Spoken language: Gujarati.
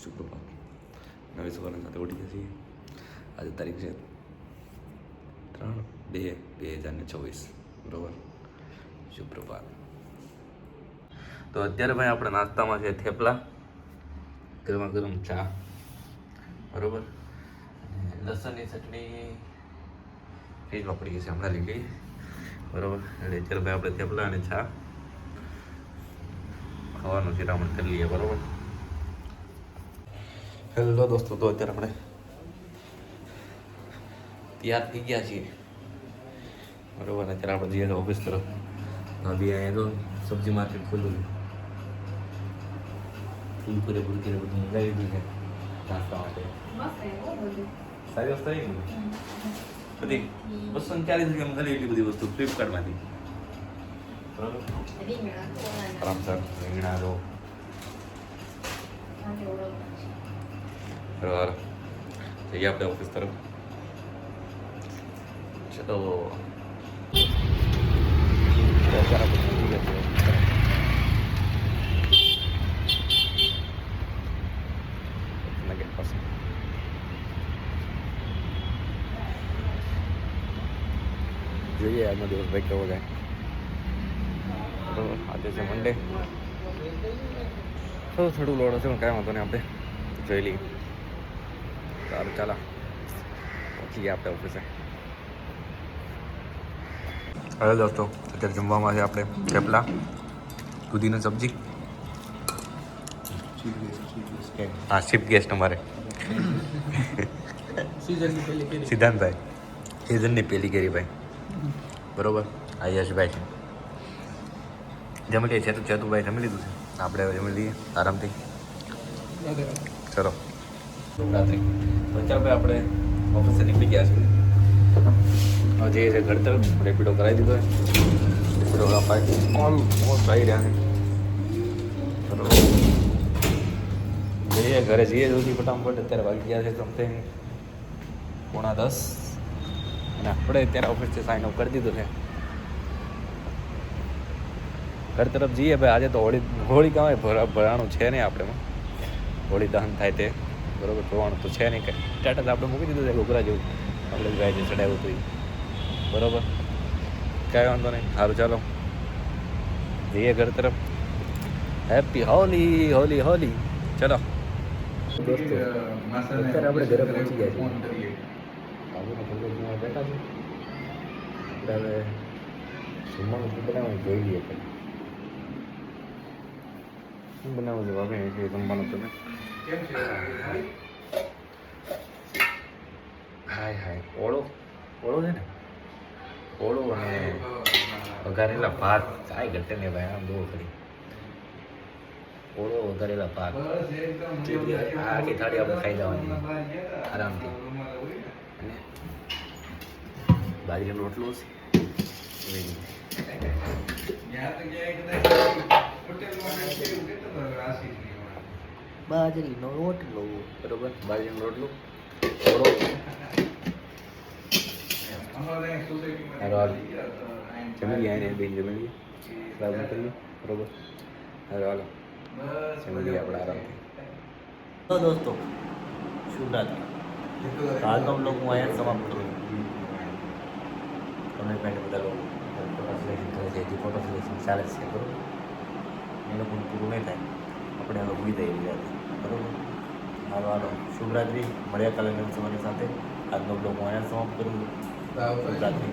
શુક્રવાર નવી સવારની સાથે ઉઠી ગયા છીએ. આજે તારીખ છે 3/2/2024 બરાબર. શુક્રવાર. તો અત્યારે ભાઈ આપણે નાસ્તામાં છે થેપલા, ગરમા ગરમ ચા બરાબર, અને લસણની ચટણી ફ્રીજમાં પડી ગઈ છે, હમણાં લઈ ગઈ બરાબર. એટલે અત્યારે ભાઈ આપણે થેપલા અને ચા ખાવાનું શિરામણ કરી લઈએ બરાબર. હેલો દોસ્તો, તો અત્યારે આપણે તૈયાર થઈ ગયા છીએ બરાબર. અત્યારે આપણે જઈએ છીએ ઓફિસ તરફ. ભાભી અહીંયા તો સબ્જી માર્કેટ ખોલ્યું છે, કુરકુરે બુરકુરે બધું મંગાવી દીધું છે નાસ્તા માટે. સારી વસ્તુ આવી ગઈ બધી 240 રૂપિયા મંગાવી એટલી બધી વસ્તુ ફ્લિપકાર્ટમાંથી બરાબર. આરામસર રીંગણા દો બરાબર. જઈએ આપણે ઓફિસ તરફ. ચલો જોઈએ આજનો દિવસ ભાઈ કેવો જાય બરાબર. આજે છે મંડે, થોડું લોડ હશે પણ કાંઈ વાંધો નહીં, આપણે જોઈ લઈએ. સારું ચાલો પહોંચી ગયા આપણે ઓફિસે. હવે દોસ્તો અત્યારે જમવામાં છે આપણે થેપલા, દૂધીની સબ્જી. હા, ચીફ ગેસ્ટ અમારે સિદ્ધાંતભાઈ, સિઝનની પહેલી કેરી ભાઈ બરોબર. આ યશભાઈ છે, જમી લઈએ. ચેતુભાઈ જમી લીધું છે, આપણે હવે જમી લઈએ આરામથી. ચલો રાત્રિ ચાલ ભાઈ, આપણે ઓફિસે નીકળી ગયા છીએ. હવે જઈએ છે ઘર તરફ. રેપિડો કરાવી દીધો છે, રેપિડો ઓલમોસ્ટ આવી રહ્યા છે બરોબર. જઈએ ઘરે જઈએ જલ્દી ફટાફટ. અત્યારે વાગી ગયા છે સમથિંગ 9:30 અને આપણે અત્યારે ઓફિસથી સાઇન અપ કરી દીધું છે. ઘર તરફ જઈએ ભાઈ. આજે તો હોળી કાંઈ ભરાણું છે નહીં આપણે, હોળી દહન થાય તે બરોબર. જોવાનું તો છે નહીં કંઈ. સ્ટેટસ આપણે મૂકી દીધું છે ઘોઘરા જેવું, આપણે ગાય જે ચડાવ્યું હતું બરોબર. કાંઈ વાંધો નહીં, સારું ચાલો જઈએ ઘર તરફ. હેપી હોલી હોલી હોલી. ચલો દોસ્તો, અત્યારે આપણે ઘરે પહોંચી ગયા છીએ. બેઠા છે આપણે. હવે જમવાનું શું બનાવવાનું જોઈ લઈએ. શું બનાવવું છે ભાભી? જમવાનું તમે હાય હાય ઓળો છે ને, ઓળો અને વઘારેલા ભાત. કાંઈ ઘટે નહીં ભાઈ, આમ બહુ ખરી. ઓળો વઘારેલા ભાત, આખી થાળી આપણે ખાઈ જવાની આરામથી. અને બાજરીનો રોટલો છે, બાજરીનો રોટલો બરોબર. બાજરીનો રોટલો ઓળો. જમી ગયા બેન, જમી લઈએ કરીએ બરોબર. હવે હાલો જમી લઈએ આપણે આરામથી. તો દોસ્તો શુભરાત્રિ. આજનો બ્લોગ હું અહીંયા સમાપ્ત કરું. તમે પહેલાં બધા લોકો ફોટો સિલેક્શન કરે છે, હજી ફોટો સિલેક્શન ચાલે છે બરોબર. એ લોકોનું પૂરું નહીં થાય, આપણે હવે ભૂલી દઈએ બીજા બરોબર. હાલો શુભરાત્રિ. મળ્યા કાલે નવી સવારની સાથે. આજનો બ્લોગ હું અહીંયા સમાપ્ત કરું. શુભરાત્રિ.